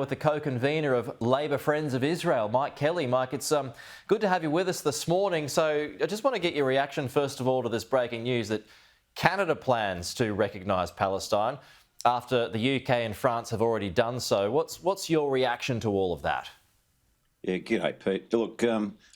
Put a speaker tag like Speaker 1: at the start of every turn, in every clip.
Speaker 1: With the co-convenor of Labor Friends of Israel, Mike Kelly. Mike, it's good to have you with us this morning. So I just want to get your reaction, first of all, to this breaking news that Canada plans to recognise Palestine after the UK and France have already done so. What's your reaction to all of that?
Speaker 2: Yeah, g'day, Pete. Look,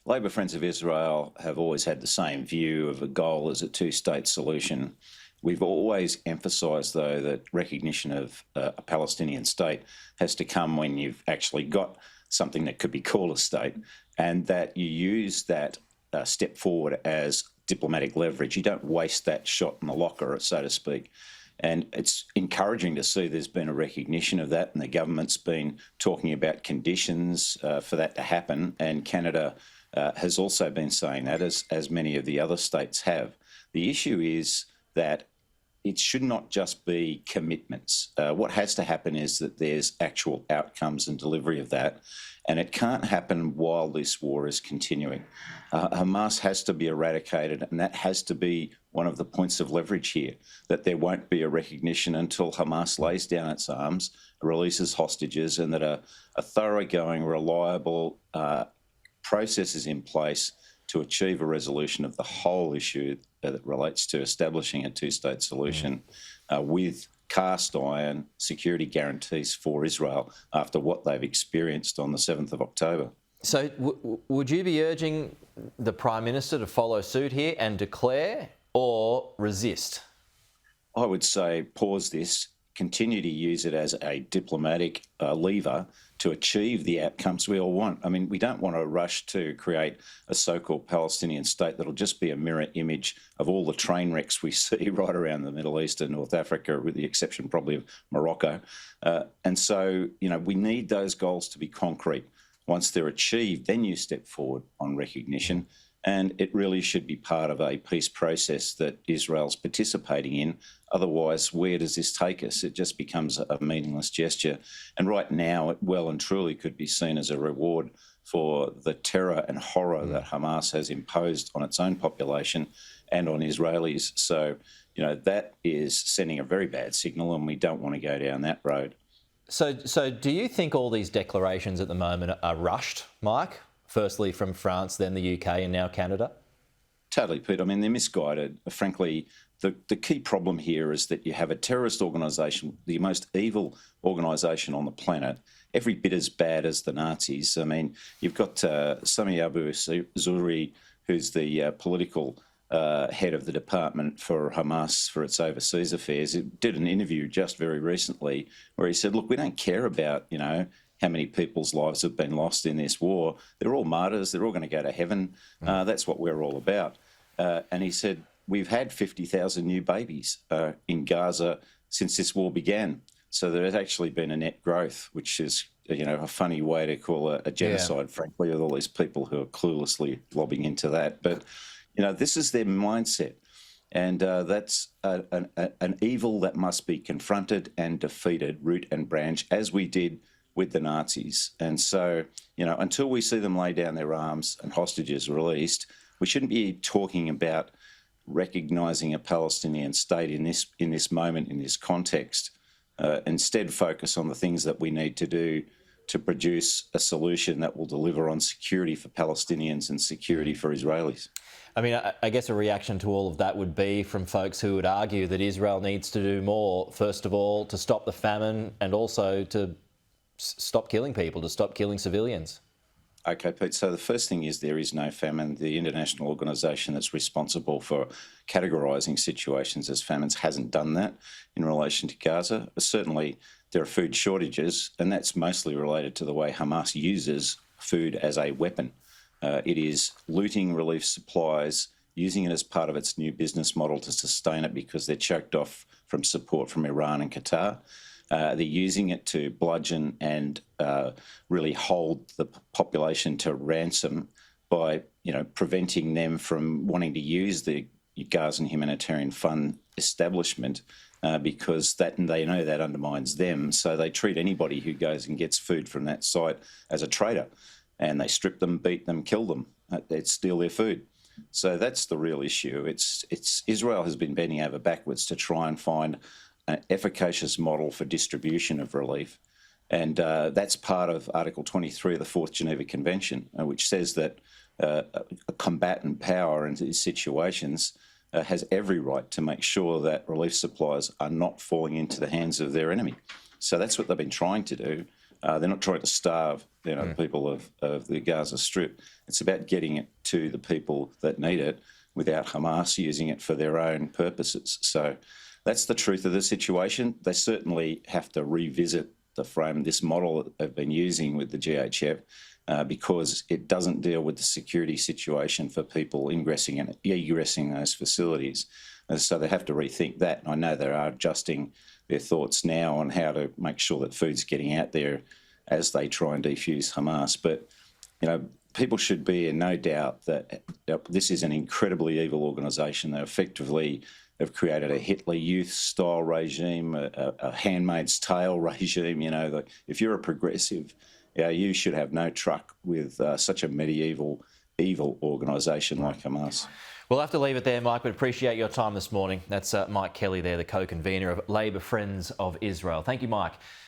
Speaker 2: Labor Friends of Israel have always had the same view of a goal as a two-state solution. We've always emphasised, though, that recognition of a Palestinian state has to come when you've actually got something that could be called a state, and that you use that step forward as diplomatic leverage. You don't waste that shot in the locker, so to speak. And it's encouraging to see there's been a recognition of that, and the government's been talking about conditions for that to happen, and Canada has also been saying that, as many of the other states have. The issue is that it should not just be commitments. What has to happen is that there's actual outcomes and delivery of that, and it can't happen while this war is continuing. Hamas has to be eradicated, and that has to be one of the points of leverage here, that there won't be a recognition until Hamas lays down its arms, releases hostages, and that a thoroughgoing, reliable process is in place to achieve a resolution of the whole issue that relates to establishing a two-state solution with cast iron security guarantees for Israel after what they've experienced on the 7th of October.
Speaker 1: So would you be urging the Prime Minister to follow suit here and declare or resist?
Speaker 2: I would say pause this, continue to use it as a diplomatic lever to achieve the outcomes we all want. I mean, we don't want to rush to create a so-called Palestinian state that'll just be a mirror image of all the train wrecks we see right around the Middle East and North Africa, with the exception probably of Morocco. And so, we need those goals to be concrete. Once they're achieved, then you step forward on recognition. And it really should be part of a peace process that Israel's participating in. Otherwise, where does this take us? It just becomes a meaningless gesture. And right now, it well and truly could be seen as a reward for the terror and horror that Hamas has imposed on its own population and on Israelis. So, that is sending a very bad signal, and we don't want to go down that road.
Speaker 1: So do you think all these declarations at the moment are rushed, Mike? Firstly from France, then the UK, and now Canada?
Speaker 2: Totally, Pete. I mean, they're misguided. Frankly, the key problem here is that you have a terrorist organisation, the most evil organisation on the planet, every bit as bad as the Nazis. I mean, you've got Sami Abu Zuhri, who's the political head of the department for Hamas for its overseas affairs. He did an interview just very recently where he said, look, we don't care about, how many people's lives have been lost in this war. They're all martyrs. They're all going to go to heaven. That's what we're all about. And he said, we've had 50,000 new babies in Gaza since this war began. So there's actually been a net growth, which is, a funny way to call a genocide, frankly, with all these people who are cluelessly lobbing into that. But, this is their mindset. And that's an evil that must be confronted and defeated, root and branch, as we did with the Nazis. And so, until we see them lay down their arms and hostages released, we shouldn't be talking about recognising a Palestinian state in this moment, in this context. Instead, focus on the things that we need to do to produce a solution that will deliver on security for Palestinians and security for Israelis.
Speaker 1: I mean, I guess a reaction to all of that would be from folks who would argue that Israel needs to do more, first of all, to stop the famine and also to stop killing people, to stop killing civilians.
Speaker 2: Okay, Pete, so the first thing is there is no famine. The international organisation that's responsible for categorising situations as famines hasn't done that in relation to Gaza. Certainly there are food shortages, and that's mostly related to the way Hamas uses food as a weapon. It is looting relief supplies, using it as part of its new business model to sustain it because they're choked off from support from Iran and Qatar. They're using it to bludgeon and really hold the population to ransom by, preventing them from wanting to use the Gaza Humanitarian Fund establishment because they know that undermines them. So they treat anybody who goes and gets food from that site as a traitor, and they strip them, beat them, kill them. They steal their food. So that's the real issue. Israel has been bending over backwards to try and find an efficacious model for distribution of relief. And that's part of Article 23 of the Fourth Geneva Convention, which says that a combatant power in these situations has every right to make sure that relief supplies are not falling into the hands of their enemy. So that's what they've been trying to do. They're not trying to starve, the people of the Gaza Strip. It's about getting it to the people that need it without Hamas using it for their own purposes. So that's the truth of the situation. They certainly have to revisit this model that they've been using with the GHF because it doesn't deal with the security situation for people ingressing and egressing those facilities. So they have to rethink that. And I know they are adjusting their thoughts now on how to make sure that food's getting out there as they try and defuse Hamas. But, people should be in no doubt that this is an incredibly evil organisation. They effectively have created a Hitler Youth-style regime, a Handmaid's Tale regime. If you're a progressive, you should have no truck with such a medieval, evil organisation like Hamas.
Speaker 1: We'll have to leave it there, Mike, but appreciate your time this morning. That's Mike Kelly there, the co-convenor of Labor Friends of Israel. Thank you, Mike.